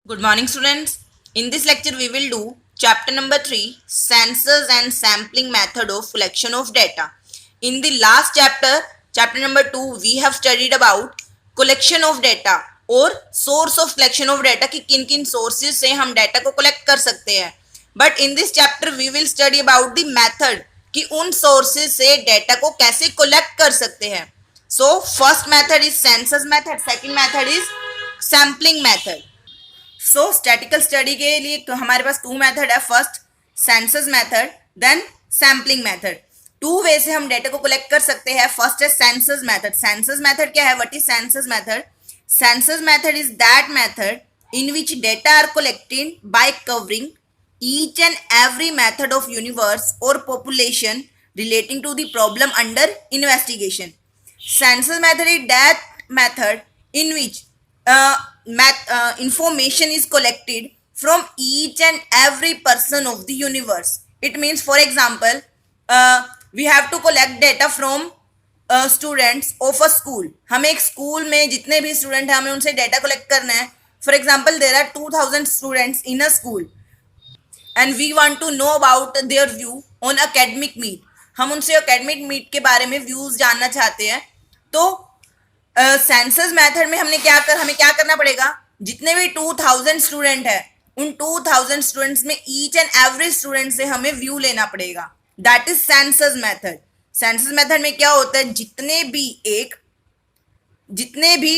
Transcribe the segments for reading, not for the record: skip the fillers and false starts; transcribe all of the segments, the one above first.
Good morning, students. In this lecture, we will do chapter number 3, Census and Sampling Method of Collection of Data. In the last chapter, chapter number 2, we have studied about collection of data और source of collection of data कि किन किन sources से हम data को collect कर सकते हैं. But in this chapter, we will study about the method कि उन sources से data को कैसे collect कर सकते हैं. So, first method is census method, second method is sampling method. So statistical study के लिए हमारे पास टू मेथड है. First census method, then sampling method. Two way से हम डेटा को कलेक्ट कर सकते हैं. फर्स्ट है सेंसस मेथड. सेंसस मेथड क्या है? What is census method? Census method is that method in which data are collected by covering each and every method of universe or population relating to the problem under investigation. Census method is that method in which information is collected from each and every person of the universe. It means, for example, we have to collect data from students of a school. हमें एक school में जितने भी student हैं हमें उनसे data collect करना है. For example, there are 2000 students in a school and we want to know about their view on academic meet. हम उनसे एकेडमिक मीट के बारे में व्यूज जानना चाहते हैं. तो सेंसस मेथड में हमें क्या करना पड़ेगा? जितने भी 2000 स्टूडेंट है उन 2000 स्टूडेंट्स में ईच एंड एवरी स्टूडेंट से हमें व्यू लेना पड़ेगा. That is census method. Census method में क्या होता है? जितने भी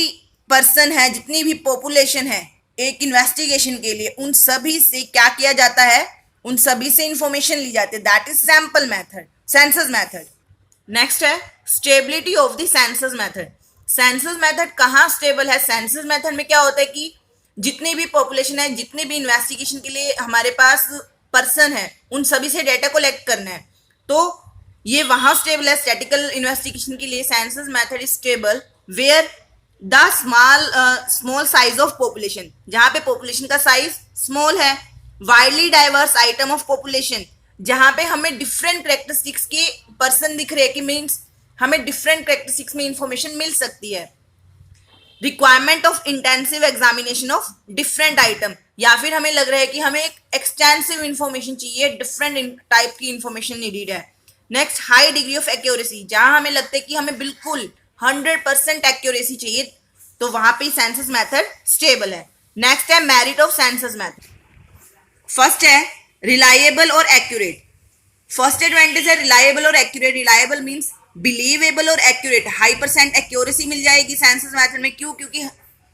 पर्सन है, जितनी भी पॉपुलेशन है एक इन्वेस्टिगेशन के लिए, उन सभी से क्या किया जाता है? उन सभी से इंफॉर्मेशन ली जाती है. That is sample method, census method. Next है stability of the census method. Census method कहाँ स्टेबल है? सेंसस मेथड में क्या होता है कि जितनी भी पॉपुलेशन है, जितने भी इन्वेस्टिगेशन के लिए हमारे पास पर्सन है, उन सभी से डेटा कलेक्ट करना है. तो ये वहां स्टेबल है. स्टैटिकल इन्वेस्टिगेशन के लिए census method is stable where the small size of population, जहां पे पॉपुलेशन का साइज स्मॉल है. Widely diverse item of population, जहां पे हमें डिफरेंट करेक्टरिस्टिक्स के पर्सन दिख रहे हैं कि मीन्स हमें डिफरेंट करेक्टरिस्टिक्स में इंफॉर्मेशन मिल सकती है. Requirement of intensive examination of different item, या फिर हमें लग रहा है कि हमें एक एक्सटेंसिव इंफॉर्मेशन चाहिए, डिफरेंट टाइप की इंफॉर्मेशन नीडेड है. Next, high degree of accuracy, जहां हमें लगता है कि हमें बिल्कुल 100% एक्यूरेसी चाहिए, तो वहां पे सेंसस मेथड स्टेबल है. नेक्स्ट है merit of census method. First है रिलायबल और एक्यूरेट. फर्स्ट एडवांटेज है रिलायबल और एक्यूरेट. रिलायबल मीन्स बिलीवेबल और एक्यूरेट. 100% एक्यूरेसी मिल जाएगी सेंसस मेथड में. क्यों? क्योंकि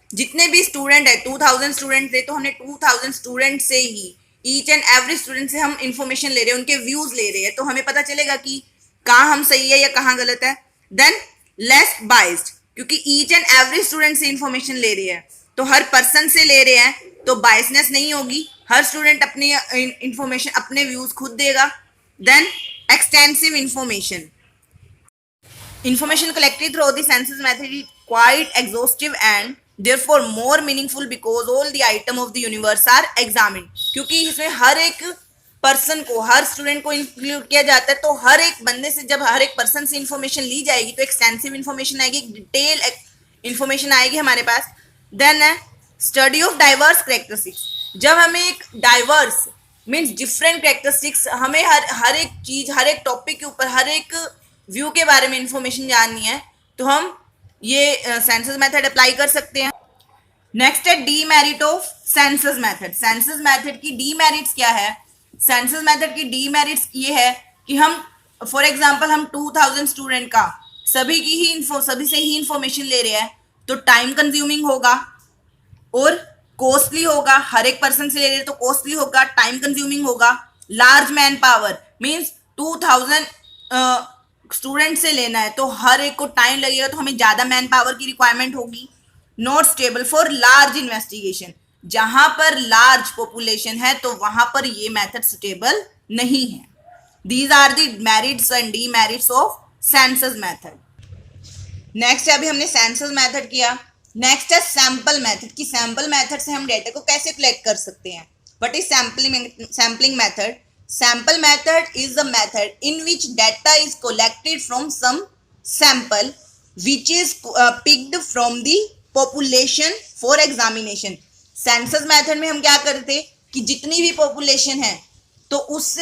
जितने भी स्टूडेंट है, 2000 स्टूडेंट थे, तो हमने 2000 स्टूडेंट से ही, ईच एंड एवरी स्टूडेंट से हम इंफॉर्मेशन ले रहे हैं, उनके व्यूज ले रहे हैं, तो हमें पता चलेगा कि कहाँ हम सही है या कहाँ गलत है. देन लेस बाइस्ड, क्योंकि ईच एंड एवरी स्टूडेंट से इंफॉर्मेशन ले रहे हैं, तो हर पर्सन से ले रहे हैं, तो बाइसनेस नहीं होगी. हर स्टूडेंट अपनी इंफॉर्मेशन, अपने व्यूज खुद देगा. Then extensive information. Information collected through the census method is quite exhaustive and therefore more meaningful because all the item of the universe are examined. क्योंकि इसमें हर एक पर्सन को, हर स्टूडेंट को इंक्लूड किया जाता है, तो हर एक बंदे से जब हर एक पर्सन से इंफॉर्मेशन ली जाएगी तो एक्सटेंसिव इंफॉर्मेशन आएगी, डिटेल इंफॉर्मेशन आएगी हमारे पास. देन है स्टडी ऑफ डाइवर्स करेक्टरिस्टिक्स. जब हमें एक डाइवर्स मीन्स डिफरेंट करेक्टरिस्टिक्स, हमें हर एक चीज, हर एक टॉपिक के ऊपर, हर एक व्यू के बारे में इंफॉर्मेशन जाननी है, तो हम ये सेंसस मेथड अप्लाई कर सकते हैं. नेक्स्ट है demerit of census method. Census method की डीमेरिट्स क्या है? सेंसस मेथड की डीमेरिट्स ये है कि हम फॉर एग्जांपल हम 2000 स्टूडेंट का सभी से ही इंफॉर्मेशन ले रहे हैं, तो टाइम कंज्यूमिंग होगा और कॉस्टली होगा. हर एक पर्सन से ले रहे हैं तो कॉस्टली होगा, टाइम कंज्यूमिंग होगा. Large man power means 2000 student से लेना है तो हर एक को टाइम लगेगा, तो हमें ज्यादा मैन पावर की रिक्वायरमेंट होगी. Not stable for large investigation, जहां पर लार्ज पॉपुलेशन है तो वहां पर ये मेथड स्टेबल नहीं है. These are the merits and demerits of census method. Next अभी हमने सेंसस मेथड किया. नेक्स्ट है सैंपल मेथड. की सैंपल मेथड से हम डेटा को कैसे कलेक्ट कर सकते हैं? What is sampling method? Sample method is the method in which data is collected from some sample which is picked from the population for examination. Census method में हम क्या करते थे कि जितनी भी पॉपुलेशन है तो उस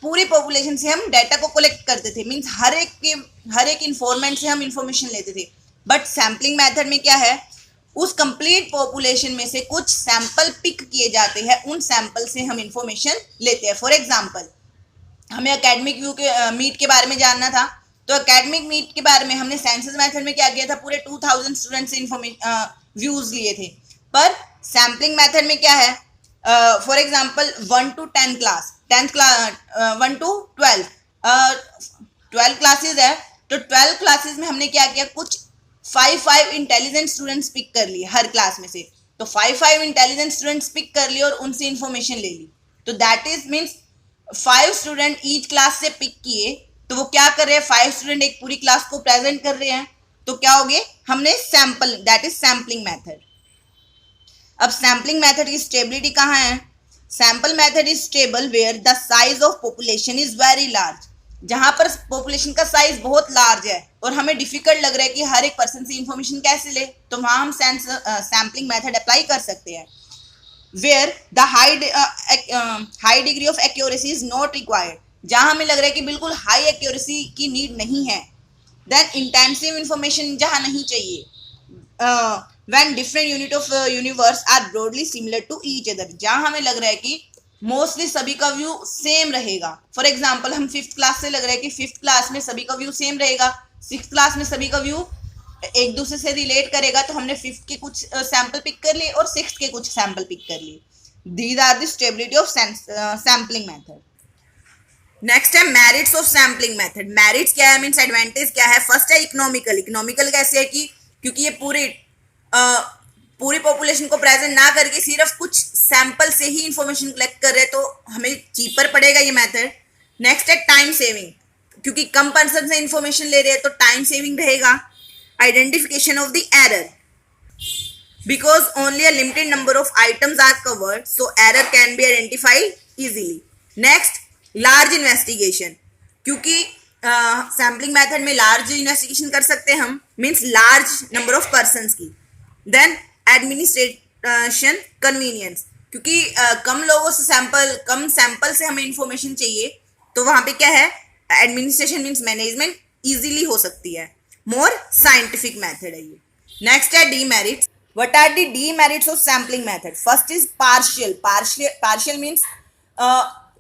पूरी पॉपुलेशन से हम डाटा को कलेक्ट करते थे, मीन्स हर एक इंफॉर्मेंट से हम इंफॉर्मेशन लेते थे। बट सैम्पलिंग मेथड में क्या है, उस कंप्लीट पॉपुलेशन में से कुछ सैंपल पिक किए जाते हैं, उन सैंपल से हम इंफॉर्मेशन लेते हैं। फॉर एग्जांपल, हमें एकेडमिक व्यू के मीट के बारे में जानना था, तो एकेडमिक मीट के बारे में हमने सेंसस मेथड में क्या किया था, पूरे 2000 स्टूडेंट से व्यूज लिए थे। पर सैम्पलिंग मेथड में क्या है, for example 1 to 10 class, 1 to 12 classes है, तो 12 क्लासेज में हमने क्या किया, कुछ 5 इंटेलिजेंट स्टूडेंट्स पिक कर लिए हर क्लास में से। तो 5 इंटेलिजेंट स्टूडेंट्स पिक कर लिए और उनसे इंफॉर्मेशन ले ली। तो that is means 5 student each class से पिक किए, तो वो क्या कर रहे हैं, 5 स्टूडेंट एक पूरी क्लास को प्रेजेंट कर रहे हैं, तो क्या हो गए, हमने sample, that is sampling method. अब सैम्पलिंग मेथड की स्टेबिलिटी कहाँ है, sample method is stable where the size of population is very large, जहां पर पॉपुलेशन का साइज बहुत लार्ज है और हमें डिफिकल्ट लग रहा है कि हर एक पर्सन से इंफॉर्मेशन कैसे ले, तो वहां हम सैम्पलिंग मेथड अप्लाई कर सकते हैं। Where the high degree of accuracy is not required, जहां हमें लग रहा है कि बिल्कुल हाई एक्यूरेसी की नीड नहीं है। देन इंटेंसिव इंफॉर्मेशन जहां नहीं चाहिए, when different unit of universe are broadly similar to each other, जहां हमें लग रहा है कि मोस्टली सभी का व्यू सेम रहेगा। फॉर एग्जाम्पल, हम 5th क्लास से लग रहा है कि 5th क्लास में सभी का व्यू सेम रहेगा, 6th क्लास में सभी का व्यू एक दूसरे से रिलेट करेगा, तो हमने 5th के कुछ सैंपल पिक कर लिए और 6th के कुछ सैंपल पिक कर लिए। These are the stability of sampling method. Next है merits of sampling method. Merits क्या है, मीन्स एडवांटेज क्या है। फर्स्ट है इकोनॉमिकल। इकोनॉमिकल कैसे है कि क्योंकि ये पूरी पॉपुलेशन को प्रेजेंट ना करके सिर्फ कुछ सैंपल से ही इंफॉर्मेशन कलेक्ट कर रहे हैं, तो हमें चीपर पड़ेगा ये मेथड। नेक्स्ट है टाइम सेविंग, क्योंकि कम पर्सन से इंफॉर्मेशन ले रहे हैं तो टाइम सेविंग रहेगा। Identification of the error, because only a limited number of items are covered, so error can be identified easily. Next large investigation, क्योंकि सैम्पलिंग मेथड में लार्ज इन्वेस्टिगेशन कर सकते हैं हम, means large number of persons की। Then administration convenience, क्योंकि कम लोगों से कम सैंपल से हमें इंफॉर्मेशन चाहिए, तो वहां पे क्या है, एडमिनिस्ट्रेशन मीन्स मैनेजमेंट इजीली हो सकती है। मोर साइंटिफिक मेथड है ये। नेक्स्ट है demerits. What are the demerits of sampling method. First is partial means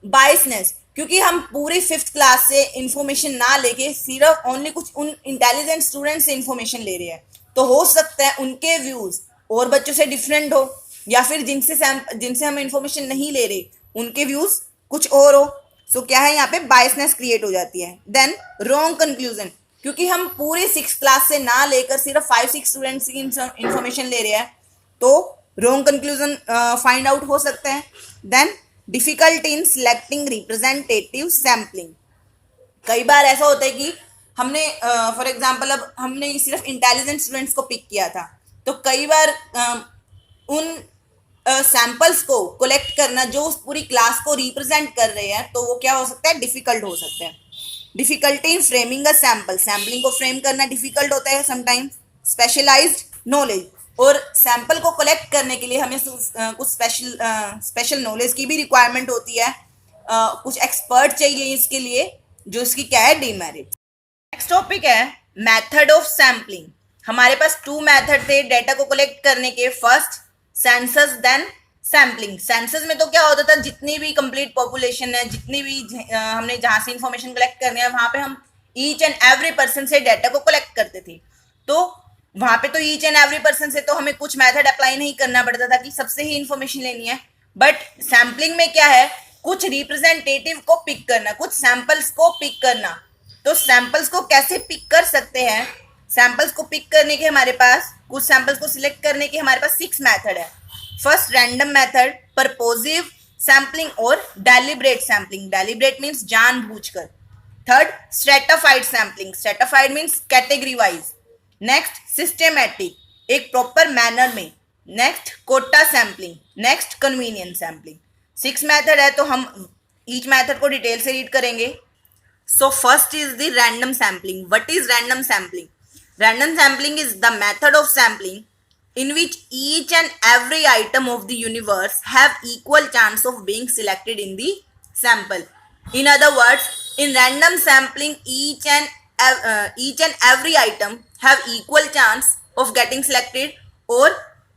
biasness, क्योंकि हम पूरी 5th क्लास से इंफॉर्मेशन ना लेके सिर्फ ओनली कुछ उन इंटेलिजेंट स्टूडेंट से इंफॉर्मेशन ले रहे हैं, तो हो सकता है उनके व्यूज और बच्चों से डिफरेंट हो, या फिर जिनसे हम इंफॉर्मेशन नहीं ले रहे उनके व्यूज कुछ और हो। सो क्या है, यहाँ पे बायसनेस क्रिएट हो जाती है। देन रॉन्ग कंक्लूजन, क्योंकि हम पूरे 6th क्लास से ना लेकर सिर्फ 5-6 स्टूडेंट्स की इंफॉर्मेशन ले रहे हैं, तो रॉन्ग कंक्लूजन फाइंड आउट हो सकता है। Then difficult in selecting representative sampling, कई बार ऐसा होता है कि हमने फॉर एग्जांपल अब हमने सिर्फ इंटेलिजेंट स्टूडेंट्स को पिक किया था, तो कई बार उन सैंपल्स को कलेक्ट करना जो उस पूरी क्लास को रिप्रेजेंट कर रहे हैं, तो वो क्या हो सकता है, डिफिकल्ट हो सकता है। Difficulty in framing a sample, sampling को फ्रेम करना डिफिकल्ट होता है समटाइम्स। स्पेशलाइज्ड नॉलेज, और सैंपल को कलेक्ट करने के लिए हमें कुछ स्पेशल नॉलेज की भी रिक्वायरमेंट होती है, कुछ एक्सपर्ट चाहिए इसके लिए, जो इसकी क्या है, डीमेरिट। नेक्स्ट टॉपिक है मेथड ऑफ सैम्पलिंग। हमारे पास 2 मेथड थे डेटा को कलेक्ट करने के, first census then sampling. Census में तो क्या होता था, जितनी भी कंप्लीट पॉपुलेशन है, जितनी भी हमने जहां से इंफॉर्मेशन कलेक्ट करनी है, वहां पे हम ईच एंड एवरी पर्सन से डाटा को कलेक्ट करते थे। तो वहां पे तो ईच एंड एवरी पर्सन से तो हमें कुछ मेथड अप्लाई नहीं करना पड़ता था कि सबसे ही इंफॉर्मेशन लेनी है। बट सैम्पलिंग में क्या है, कुछ रिप्रेजेंटेटिव को पिक करना, कुछ सैंपल्स को पिक करना। तो सैंपल्स को कैसे पिक कर सकते हैं, सैंपल्स को पिक करने के हमारे पास, कुछ सैंपल्स को सिलेक्ट करने के हमारे पास 6 मेथड है। First random method, purposive sampling और डेलिब्रेट सैम्पलिंग। डेलिब्रेट मीन्स जानबूझकर। Third stratified sampling, stratified means category wise. Next systematic, एक प्रॉपर मैनर में। Next quota sampling, next convenient sampling. 6 method है, तो हम ईच मेथड को डिटेल से रीड करेंगे। So first is the random sampling. What is random sampling? Random sampling is the method of sampling in which each and every item of the universe have equal chance of being selected in the sample. In other words, in random sampling, each and every item have equal chance of getting selected or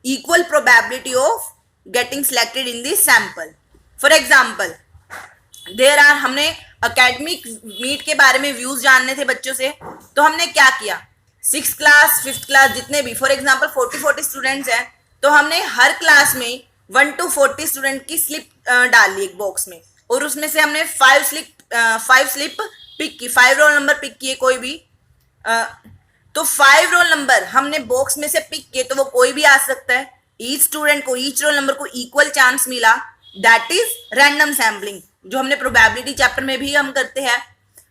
equal probability of getting selected in the sample. For example, there are हमने academic meet के बारे में views जानने थे बच्चों से, तो हमने क्या किया, 6th क्लास 5th क्लास जितने भी फॉर एग्जांपल 40 स्टूडेंट्स हैं, तो हमने हर क्लास में 1 to 40 स्टूडेंट की स्लिप डाल ली एक बॉक्स में, और उसमें से हमने 5 स्लिप पिक की, 5 रोल नंबर पिक किए कोई भी, तो 5 रोल नंबर हमने बॉक्स में से पिक किए, तो वो कोई भी आ सकता है, ईच स्टूडेंट को ईच रोल नंबर को इक्वल चांस मिला, दैट इज रैंडम सैम्पलिंग, जो हमने प्रोबेबिलिटी चैप्टर में भी हम करते हैं।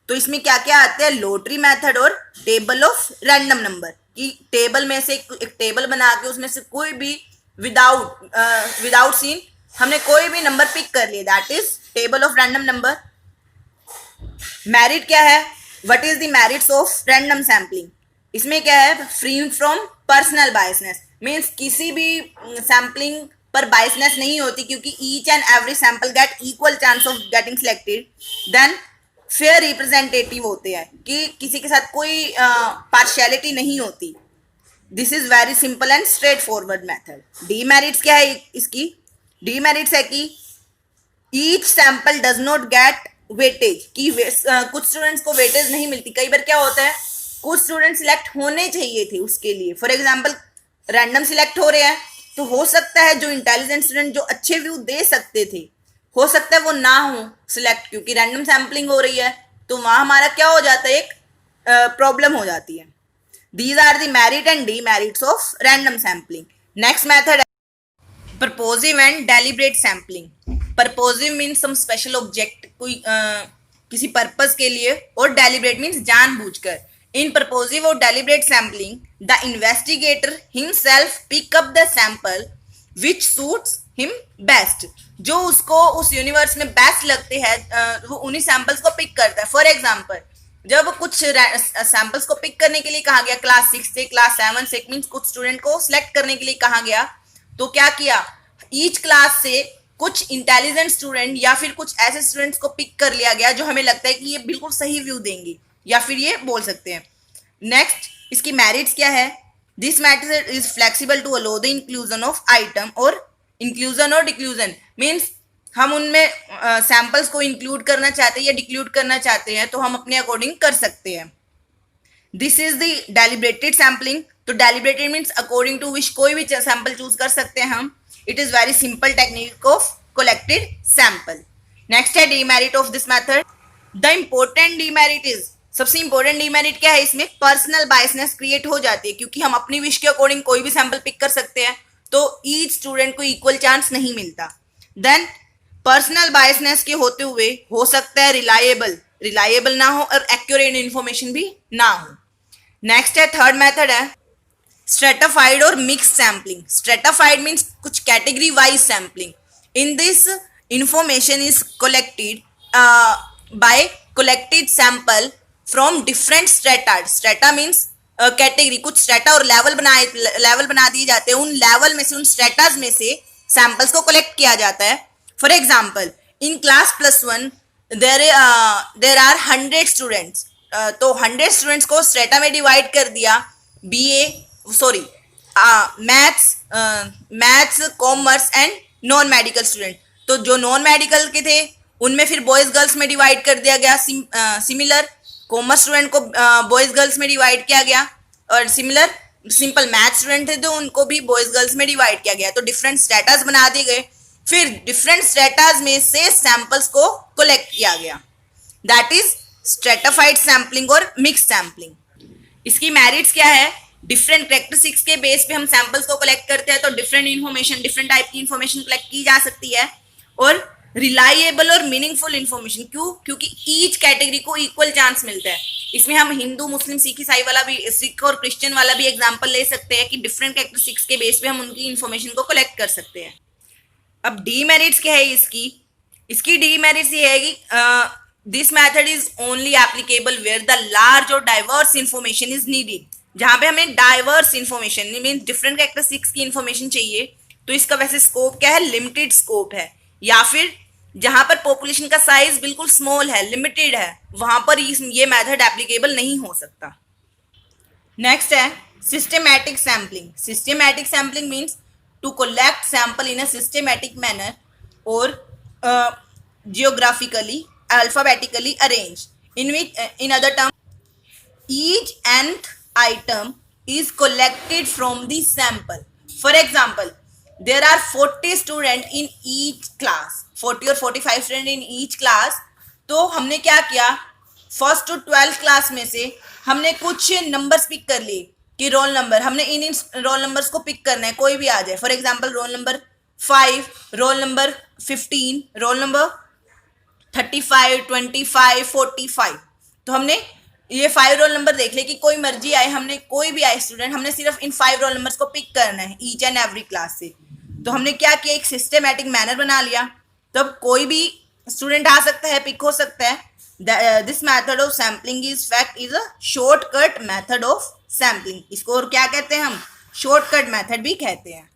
तो इसमें क्या क्या आते हैं, लोटरी मेथड और टेबल ऑफ रैंडम नंबर, कि टेबल में से एक टेबल बना के उसमें से कोई भी विदाउट सीन हमने कोई भी नंबर पिक कर लिया, that is table of random number. Merit क्या है, what is the merits of random sampling, इसमें क्या है, free from personal biasness, means किसी भी सैम्पलिंग पर बायसनेस नहीं होती, क्योंकि each and every sample get equal chance of getting selected. Then fair representative होते हैं, कि किसी के साथ कोई पार्शियलिटी नहीं होती। This is very simple and straight forward method. Demerits क्या है इसकी, डीमेरिट्स है कि each sample does not gate weightage, कि कुछ स्टूडेंट्स को वेटेज नहीं मिलती। कई बार क्या होता है, कुछ स्टूडेंट सिलेक्ट होने चाहिए थे उसके लिए, फॉर एग्जाम्पल रैंडम सिलेक्ट हो रहे हैं, तो हो सकता है जो इंटेलिजेंट स्टूडेंट जो अच्छे व्यू दे सकते थे, हो सकता है वो ना हो सिलेक्ट, क्योंकि रैंडम सैम्पलिंग हो रही है, तो वहां हमारा क्या हो जाता है, एक प्रॉब्लम हो जाती है। These are the merit and demerits of random sampling. Next method है purposive and deliberate sampling. Purposive means some special object, कोई किसी पर्पस के लिए, और डेलिब्रेट मीन्स जानबूझकर। In purposive or deliberate sampling, the investigator himself pick up the sample which suits him best. जो उसको उस यूनिवर्स में बेस्ट लगते हैं, वो उन्हीं सैंपल्स को पिक करता है। फॉर एग्जाम्पल, जब कुछ सैंपल्स को पिक करने के लिए कहा गया क्लास 6 से क्लास 7 से, मीन्स कुछ स्टूडेंट को सिलेक्ट करने के लिए कहा गया, तो क्या किया, ईच क्लास से कुछ इंटेलिजेंट स्टूडेंट या फिर कुछ ऐसे स्टूडेंट्स को पिक कर लिया गया जो हमें लगता है कि ये बिल्कुल सही व्यू देंगे, या फिर ये बोल सकते हैं। नेक्स्ट, इसकी मेरिट्स क्या है, this method is flexible to allow the inclusion of item, और इंक्लूजन और डिक्लूजन मीन्स हम उनमें सैंपल्स को इंक्लूड करना चाहते हैं या डिक्लूड करना चाहते हैं, तो हम अपने अकॉर्डिंग कर सकते हैं। This is the deliberated sampling. तो deliberated means according to which कोई भी सैंपल चूज कर सकते हैं हम। It is very simple technique of collected sample. Next है demerit of this method. The important demerit is, सबसे इंपॉर्टेंट डीमेरिट क्या है, इसमें पर्सनल बायसनेस क्रिएट हो जाती है, क्योंकि हम अपनी विश के अकॉर्डिंग कोई भी सैंपल पिक कर सकते हैं, तो ईच स्टूडेंट को इक्वल चांस नहीं मिलता। देन पर्सनल बायसनेस के होते हुए हो सकता है रिलायबल ना हो और एक्यूरेट इन्फॉर्मेशन भी ना हो। नेक्स्ट है थर्ड मेथड है स्ट्रेटाफाइड और मिक्स सैम्पलिंग। स्ट्रेटाफाइड मीन्स कुछ category wise sampling. In this information is collected by collected sample from different strata. Strata means category, कुछ स्ट्रेटा और लेवल बना दिए जाते हैं, उन लेवल में से, उन स्ट्रेटाज में से सैंपल्स को कलेक्ट किया जाता है। For example, in class +1 there are 100 students, तो 100 स्टूडेंट्स को स्ट्रेटा में डिवाइड कर दिया, maths commerce and non medical student. तो जो नॉन मेडिकल के थे उनमें फिर बॉयज गर्ल्स में डिवाइड कर दिया गया। सिमिलर कॉमर्स स्टूडेंट को बॉयज गर्ल्स में डिवाइड किया गया, और सिमिलर सिंपल मैथ स्टूडेंट थे तो उनको भी बॉयज गर्ल्स में डिवाइड किया गया। तो डिफरेंट स्टेटस बना दिए गए, फिर डिफरेंट स्टेटस में से सैंपल्स को कलेक्ट किया गया, दैट इज स्ट्रेटाफाइड सैम्पलिंग और मिक्स सैम्पलिंग। इसकी मेरिट्स क्या है, डिफरेंट कैरेक्टरिस्टिक्स के बेस पे हम सैंपल्स को कलेक्ट करते हैं, तो डिफरेंट इन्फॉर्मेशन, डिफरेंट टाइप की इन्फॉर्मेशन कलेक्ट की जा सकती है, और रिलायबल और मीनिंगफुल इन्फॉर्मेशन। क्यों? क्योंकि ईच कैटेगरी को इक्वल चांस मिलता है। इसमें हम हिंदू, मुस्लिम, सिख, ईसाई वाला भी, सिख और क्रिश्चियन वाला भी एग्जांपल ले सकते हैं कि डिफरेंट कैरेक्टरिस्टिक्स के बेस पे हम उनकी इन्फॉर्मेशन को कलेक्ट कर सकते हैं। अब डीमेरिट्स क्या है इसकी डीमेरिट्स ये है कि this method is only applicable where the large और डाइवर्स इंफॉर्मेशन इज नीडेड। जहां पे हमें diverse information mean different characteristics की इंफॉर्मेशन चाहिए, तो इसका वैसे स्कोप क्या है, लिमिटेड स्कोप है। या फिर जहां पर पॉपुलेशन का साइज बिल्कुल स्मॉल है, लिमिटेड है, वहां पर ये मेथड एप्लीकेबल नहीं हो सकता। नेक्स्ट है systematic sampling. Systematic sampling means to collect sample in a systematic manner और geographically, alphabetically arranged, in which, in other terms, each nth item is collected from the sample. For example, there are 40 students in each class, 40 और 45 student in each class. तो हमने क्या किया, first to 12th class में से हमने कुछ numbers pick कर लिए कि रोल नंबर, हमने इन रोल नंबर्स को पिक करना है, कोई भी आ जाए। For example roll number 5, roll number 15, roll number 35, 25, 45। तो हमने ये 5 रोल नंबर देख ले कि कोई मर्जी आए, हमने कोई भी आए स्टूडेंट, हमने सिर्फ इन 5 रोल नंबर्स को पिक करना है ईच एंड एवरी क्लास से। तो हमने क्या किया, एक सिस्टेमैटिक मैनर बना लिया, तब कोई भी स्टूडेंट आ सकता है, पिक हो सकता है। This method of sampling is fact is a shortcut method of sampling. इसको और क्या कहते हैं हम, शॉर्टकट मैथड भी कहते हैं।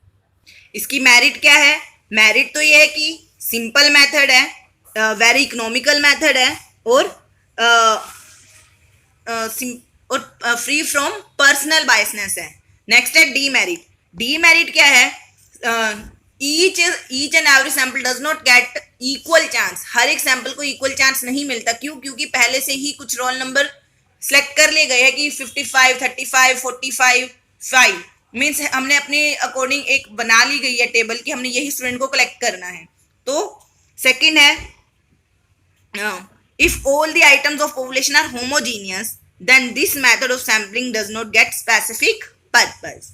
इसकी मेरिट क्या है, मेरिट तो ये है कि सिंपल मैथड है, वेरी इकोनॉमिकल मैथड है, और फ्री फ्रॉम पर्सनल बायसनेस है। नेक्स्ट है डीमेरिट। डीमेरिट क्या है, each and every sample does not get equal chance. हर एक सैंपल को इक्वल चांस नहीं मिलता। क्यों, क्योंकि पहले से ही कुछ रोल नंबर सेलेक्ट कर लिए गए हैं कि 55, 35, 45, 5 मीन्स हमने अपने अकॉर्डिंग एक बना ली गई है टेबल कि हमने यही स्टूडेंट को कलेक्ट करना है। तो सेकंड है, if all the items of population are homogeneous, then this method of sampling does not get specific purpose.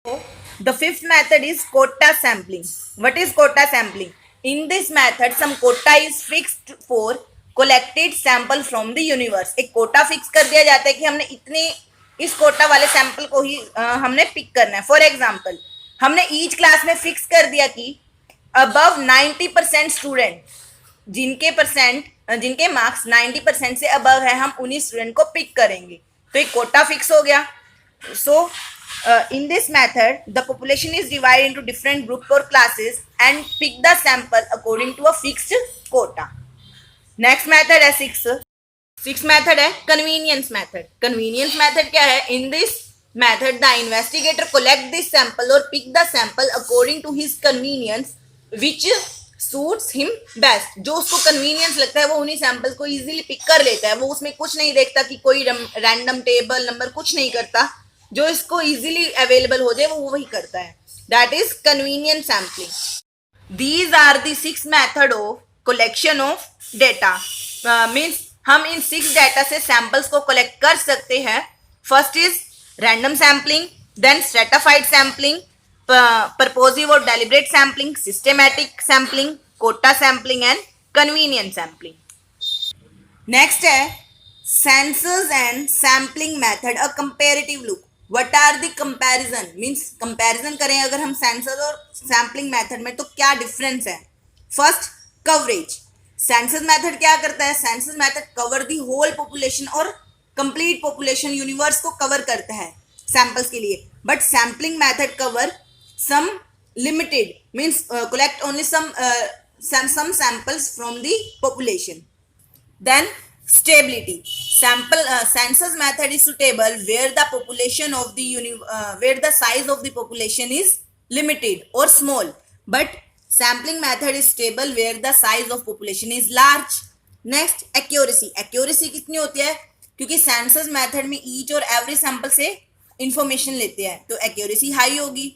So, the fifth method is quota sampling. What is quota sampling? In this method, some quota is fixed for collected sample from the universe. एक quota fix कर दिया जाता है कि हमने इतने इस कोटा वाले सैंपल को ही हमने पिक करना है। फॉर एग्जाम्पल, हमने ईच क्लास में फिक्स कर दिया कि अबव 90% स्टूडेंट जिनके मार्क्स 90% से अबव है, हम उन्हीं स्टूडेंट को पिक करेंगे। तो एक कोटा फिक्स हो गया। So in this method the population is divided into different group और classes and pick the sample according to a fixed quota. Next method है सिक्स मेथड है कन्वीनियंस मेथड। कन्वीनियंस मेथड क्या है, in this method the investigator collect this sample और pick the sample according to his convenience which suits him best. जो उसको convenience लगता है वो उन्हीं सैंपल को इजीली पिक कर लेता है। वो उसमें कुछ नहीं देखता कि कोई रैंडम टेबल नंबर कुछ नहीं करता। जो इसको इजीली अवेलेबल हो जाए वो वही करता है। That is convenient sampling. These are the 6 method of collection of data. Means हम इन 6 डेटा से सैंपल्स को कलेक्ट कर सकते हैं। First is random sampling, then stratified sampling, purposive or deliberate sampling, systematic sampling, quota sampling and convenient sampling. Next है census and sampling method, a comparative look. What are the comparison? Means comparison करें अगर हम census और sampling method में तो क्या difference है? First, coverage. Census method क्या करता है? Census method cover the whole population और complete population universe को cover करता है samples के लिए. But sampling method cover some limited, means collect only some samples from the population. Then stability. Census method is suitable where the population of the where the size of the population is limited or small, but sampling method is stable where the size of population is large. Next, accuracy. Accuracy कितनी होती है? क्योंकि census method में each और every sample से information लेते हैं तो accuracy high होगी।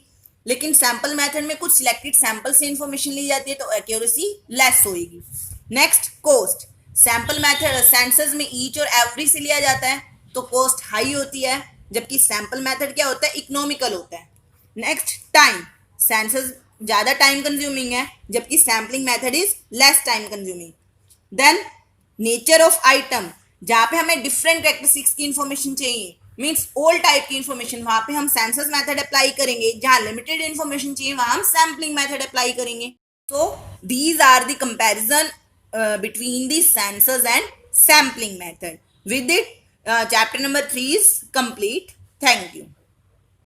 लेकिन सैंपल मेथड में कुछ सिलेक्टेड सैंपल से इंफॉर्मेशन ली जाती है तो एक्यूरेसी लेस होगी। Next, cost. Sample method census में ईच और एवरी से लिया जाता है तो कॉस्ट हाई होती है, जबकि सैंपल मेथड क्या होता है, इकोनॉमिकल होता है। Next, time. सेंसस ज्यादा टाइम कंज्यूमिंग है जबकि sampling method is less time consuming. Then nature of item, जहां पे हमें डिफरेंट कैरेक्टरिस्टिक्स की इंफॉर्मेशन चाहिए, मीन्स ऑल टाइप की इंफॉर्मेशन, वहां पे हम सेंसस मेथड अप्लाई करेंगे। जहां लिमिटेड इंफॉर्मेशन चाहिए वहां हम सैम्पलिंग मेथड अप्लाई करेंगे। So these are the comparison between the census and sampling method. With it chapter number 3 is complete. Thank you.